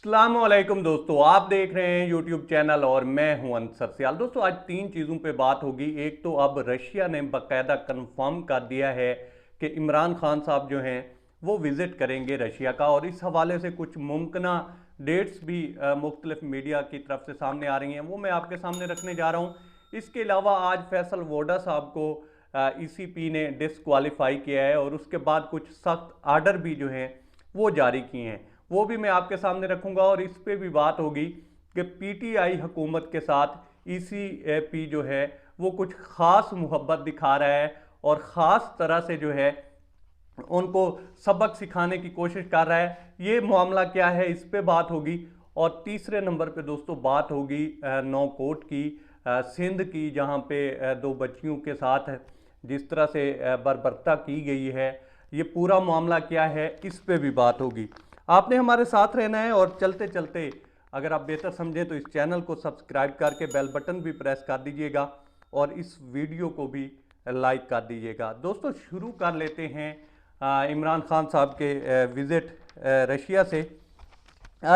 अस्सलामुअलैकुम दोस्तों, आप देख रहे हैं यूट्यूब चैनल और मैं हूं अंसर सियाल। दोस्तों आज तीन चीज़ों पे बात होगी। एक तो अब रशिया ने बाकायदा कंफर्म कर दिया है कि इमरान खान साहब जो हैं वो विज़िट करेंगे रशिया का, और इस हवाले से कुछ मुमकिना डेट्स भी मुख्तलिफ मीडिया की तरफ से सामने आ रही हैं, वो मैं आपके सामने रखने जा रहा हूँ। इसके अलावा आज फैसल वोडा साहब को ईसीपी ने डिसक्वालीफाई किया है और उसके बाद कुछ सख्त आर्डर भी जो हैं वो जारी किए हैं, वो भी मैं आपके सामने रखूंगा। और इस पे भी बात होगी कि पीटीआई हुकूमत के साथ ईसीपी जो है वो कुछ ख़ास मोहब्बत दिखा रहा है और ख़ास तरह से जो है उनको सबक सिखाने की कोशिश कर रहा है। ये मामला क्या है, इस पे बात होगी। और तीसरे नंबर पे दोस्तों बात होगी नौकोट की, सिंध की, जहाँ पे दो बच्चियों के साथ जिस तरह से बर्बरता की गई है, ये पूरा मामला क्या है, इस पे भी बात होगी। आपने हमारे साथ रहना है और चलते चलते अगर आप बेहतर समझें तो इस चैनल को सब्सक्राइब करके बेल बटन भी प्रेस कर दीजिएगा और इस वीडियो को भी लाइक कर दीजिएगा। दोस्तों शुरू कर लेते हैं इमरान खान साहब के विज़िट रशिया से।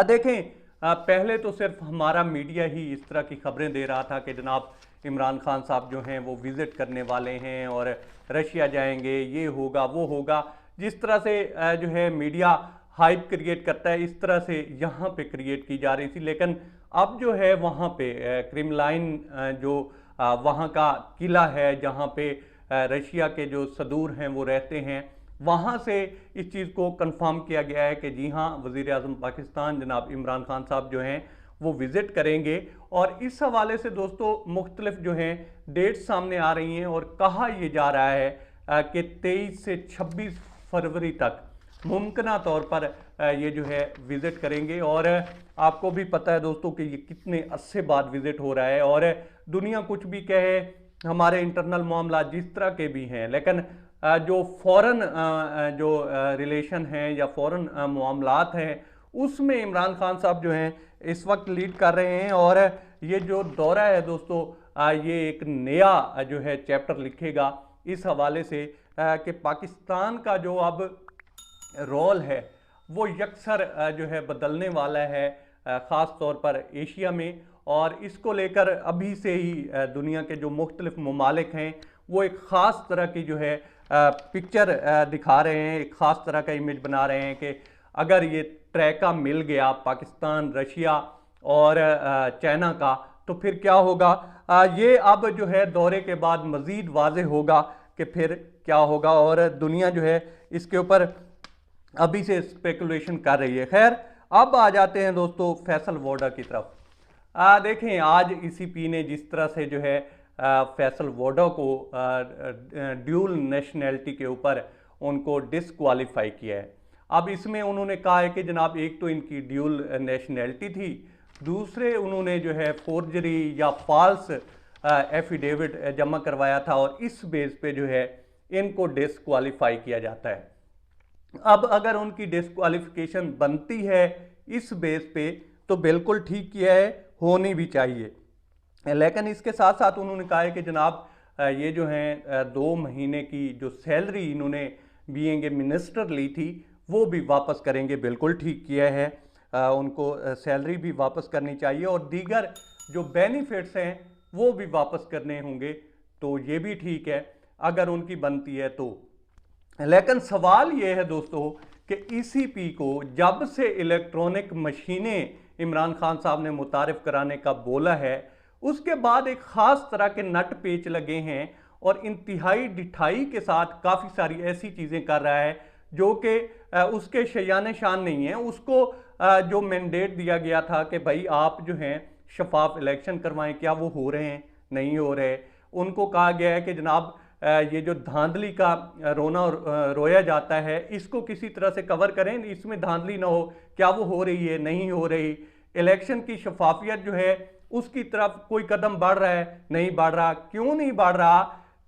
देखें, पहले तो सिर्फ हमारा मीडिया ही इस तरह की खबरें दे रहा था कि जनाब इमरान खान साहब जो हैं वो विज़िट करने वाले हैं और रशिया जाएंगे, ये होगा वो होगा। जिस तरह से जो है मीडिया हाइप क्रिएट करता है, इस तरह से यहाँ पे क्रिएट की जा रही थी। लेकिन अब जो है वहाँ पे क्रेमलाइन जो वहाँ का किला है, जहाँ पे रशिया के जो सदूर हैं वो रहते हैं, वहाँ से इस चीज़ को कंफर्म किया गया है कि जी हाँ, वज़ीर आज़म पाकिस्तान जनाब इमरान खान साहब जो हैं वो विज़िट करेंगे। और इस हवाले से दोस्तों मुख्तलिफ जो हैं डेट सामने आ रही हैं और कहा यह जा रहा है कि 23 से 26 फरवरी तक मुमकिना तौर पर ये जो है विज़िट करेंगे। और आपको भी पता है दोस्तों कि ये कितने अरसे बाद विज़िट हो रहा है। और दुनिया कुछ भी कहे, हमारे इंटरनल मामला जिस तरह के भी हैं, लेकिन जो फ़ॉरेन जो रिलेशन हैं या फ़ॉरेन मामलात हैं, उसमें इमरान खान साहब जो हैं इस वक्त लीड कर रहे हैं। और ये जो दौरा है दोस्तों, ये एक नया जो है चैप्टर लिखेगा इस हवाले से कि पाकिस्तान का जो अब रोल है वो यकसर जो है बदलने वाला है, ख़ास तौर पर एशिया में। और इसको लेकर अभी से ही दुनिया के जो मुख्तलिफ ममालिक हैं वो एक ख़ास तरह की जो है पिक्चर दिखा रहे हैं, एक ख़ास तरह का इमेज बना रहे हैं कि अगर ये ट्रैका मिल गया पाकिस्तान, रशिया और चाइना का, तो फिर क्या होगा। ये अब जो है दौरे के बाद मज़ीद वाज़े होगा कि फिर क्या होगा। और दुनिया जो है इसके ऊपर अभी से स्पेकुलेशन कर रही है। खैर, अब आ जाते हैं दोस्तों फैसल वोडा की तरफ। देखें, आज ईसीपी ने जिस तरह से जो है फैसल वोडा को ड्यूल नेशनैलिटी के ऊपर उनको डिसक्वालीफाई किया है। अब इसमें उन्होंने कहा है कि जनाब एक तो इनकी ड्यूल नेशनैलिटी थी, दूसरे उन्होंने जो है फोर्जरी या फॉल्स एफिडेविट जमा करवाया था और इस बेस पे जो है इनको डिसक्वालीफाई किया जाता है। अब अगर उनकी डिस्क्वालिफिकेशन बनती है इस बेस पे तो बिल्कुल ठीक किया है, होनी भी चाहिए। लेकिन इसके साथ साथ उन्होंने कहा है कि जनाब ये जो हैं 2 महीने की जो सैलरी इन्होंने बीइंग ए मिनिस्टर ली थी वो भी वापस करेंगे, बिल्कुल ठीक किया है। उनको सैलरी भी वापस करनी चाहिए और दीगर जो बेनिफिट्स हैं वो भी वापस करने होंगे, तो ये भी ठीक है अगर उनकी बनती है तो। लेकिन सवाल ये है दोस्तों कि ईसीपी को जब से इलेक्ट्रॉनिक मशीनें इमरान खान साहब ने मुतारिफ कराने का बोला है, उसके बाद एक ख़ास तरह के नट पेच लगे हैं और इंतहाई डिठाई के साथ काफ़ी सारी ऐसी चीज़ें कर रहा है जो कि उसके शयान शान नहीं है। उसको जो मैंडेट दिया गया था कि भाई आप जो हैं शफाफ इलेक्शन करवाएं, क्या वो हो रहे हैं? नहीं हो रहे। उनको कहा गया है कि जनाब ये जो धांधली का रोना रोया जाता है इसको किसी तरह से कवर करें, इसमें धांधली ना हो, क्या वो हो रही है? नहीं हो रही। इलेक्शन की शफाफियत जो है उसकी तरफ कोई कदम बढ़ रहा है? नहीं बढ़ रहा। क्यों नहीं बढ़ रहा?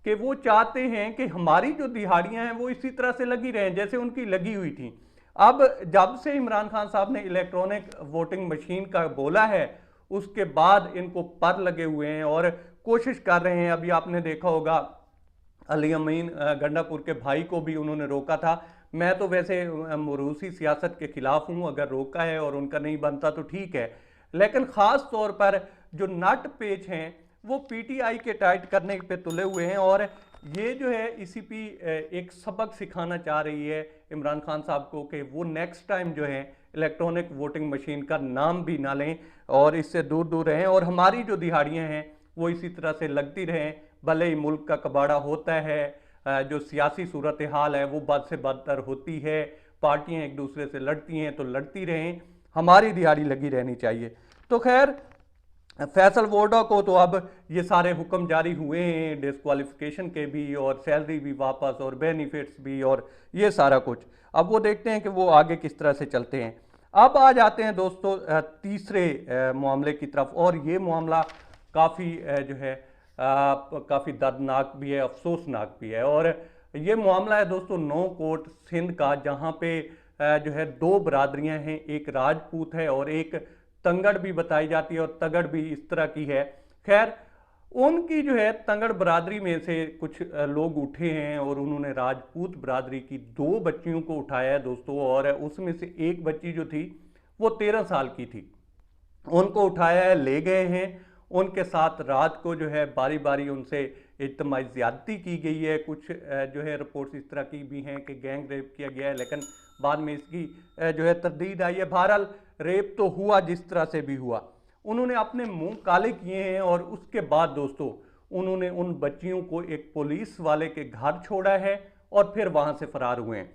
कि वो चाहते हैं कि हमारी जो दिहाड़ियां हैं वो इसी तरह से लगी रहें जैसे उनकी लगी हुई थी। अब जब से इमरान खान साहब ने इलेक्ट्रॉनिक वोटिंग मशीन का बोला है उसके बाद इनको पर लगे हुए हैं और कोशिश कर रहे हैं। अभी आपने देखा होगा अली अमीन गंडापुर के भाई को भी उन्होंने रोका था, मैं तो वैसे रूसी सियासत के खिलाफ हूँ, अगर रोका है और उनका नहीं बनता तो ठीक है, लेकिन ख़ास तौर पर जो नट पेच हैं वो पीटीआई के टाइट करने पे तुले हुए हैं। और ये जो है ईसीपी एक सबक सिखाना चाह रही है इमरान खान साहब को कि वो नेक्स्ट टाइम जो है इलेक्ट्रॉनिक वोटिंग मशीन का नाम भी ना लें और इससे दूर दूर रहें, और हमारी जो दिहाड़ियाँ हैं वो इसी तरह से लगती रहें। भले ही मुल्क का कबाड़ा होता है, जो सियासी सूरत हाल है वो बद से बदतर होती है, पार्टियां एक दूसरे से लड़ती हैं तो लड़ती रहें, हमारी दिहाड़ी लगी रहनी चाहिए। तो खैर, फैसल वोडा को तो अब ये सारे हुक्म जारी हुए हैं, डिस्क्वालिफिकेशन के भी और सैलरी भी वापस और बेनिफिट्स भी और ये सारा कुछ। अब वो देखते हैं कि वो आगे किस तरह से चलते हैं। अब आ जाते हैं दोस्तों तीसरे मामले की तरफ, और ये मामला काफ़ी जो है काफ़ी दर्दनाक भी है, अफसोसनाक भी है। और ये मामला है दोस्तों नौकोट सिंध का, जहाँ पे जो है दो बरादरियाँ हैं, एक राजपूत है और एक तंगड़ भी बताई जाती है, और तगड़ भी इस तरह की है। खैर, उनकी जो है तंगड़ बरादरी में से कुछ लोग उठे हैं और उन्होंने राजपूत बरादरी की दो बच्चियों को उठाया है दोस्तों, और उसमें से एक बच्ची जो थी वो 13 साल की थी, उनको उठाया है, ले गए हैं। उनके साथ रात को जो है बारी बारी उनसे इज्तिमाई ज़्यादती की गई है। कुछ जो है रिपोर्ट्स इस तरह की भी हैं कि गैंग रेप किया गया है, लेकिन बाद में इसकी जो है तरदीद आई है। बहरहाल रेप तो हुआ जिस तरह से भी हुआ, उन्होंने अपने मुंह काले किए हैं, और उसके बाद दोस्तों उन्होंने उन बच्चियों को एक पुलिस वाले के घर छोड़ा है और फिर वहाँ से फरार हुए हैं।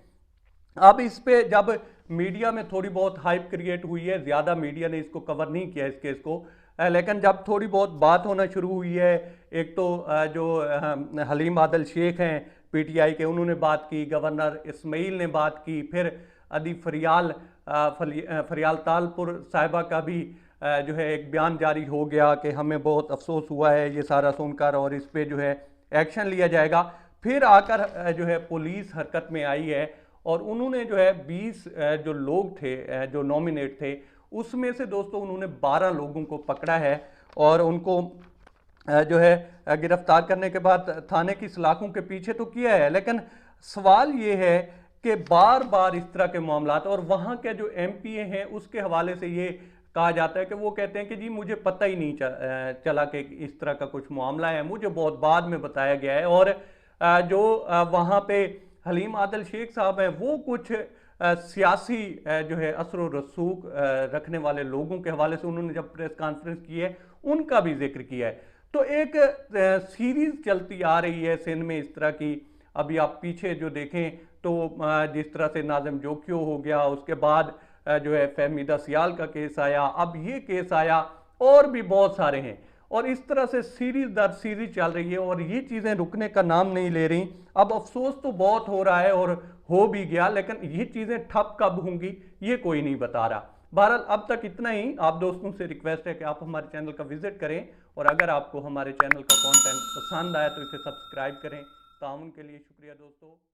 अब इस पे जब मीडिया में थोड़ी बहुत हाइप क्रिएट हुई है, ज़्यादा मीडिया ने इसको कवर नहीं किया इस केस को, लेकिन जब थोड़ी बहुत बात होना शुरू हुई है, एक तो जो हलीम आदल शेख हैं पीटीआई के, उन्होंने बात की, गवर्नर इस्माइल ने बात की, फिर अदी फरियाल तालपुर साहिबा का भी जो है एक बयान जारी हो गया कि हमें बहुत अफसोस हुआ है ये सारा सुनकर और इस पे जो है एक्शन लिया जाएगा। फिर आकर जो है पुलिस हरकत में आई है और उन्होंने जो है 20 जो लोग थे जो नॉमिनेट थे, उसमें से दोस्तों उन्होंने 12 लोगों को पकड़ा है और उनको जो है गिरफ्तार करने के बाद थाने की सलाखों के पीछे तो किया है। लेकिन सवाल ये है कि बार बार इस तरह के मामला, और वहाँ के जो एमपीए हैं उसके हवाले से ये कहा जाता है कि वो कहते हैं कि जी मुझे पता ही नहीं चला कि इस तरह का कुछ मामला है, मुझे बहुत बाद में बताया गया है। और जो वहाँ पे हलीम आदल शेख साहब हैं वो कुछ सियासी जो है असर रसूख रखने वाले लोगों के हवाले से उन्होंने जब प्रेस कॉन्फ्रेंस की है उनका भी जिक्र किया है। तो एक सीरीज चलती आ रही है सिंध में इस तरह की। अभी आप पीछे जो देखें तो जिस तरह से नाज़िम जोखियो हो गया, उसके बाद जो है फहमीदा सियाल का केस आया, अब ये केस आया, और भी बहुत सारे हैं, और इस तरह से सीरीज दर सीरीज चल रही है और ये चीज़ें रुकने का नाम नहीं ले रही। अब अफसोस तो बहुत हो रहा है और हो भी गया, लेकिन ये चीज़ें ठप कब होंगी ये कोई नहीं बता रहा। बहरहाल अब तक इतना ही। आप दोस्तों से रिक्वेस्ट है कि आप हमारे चैनल का विजिट करें, और अगर आपको हमारे चैनल का कंटेंट पसंद आया तो इसे सब्सक्राइब करें। ताउन के लिए शुक्रिया दोस्तों।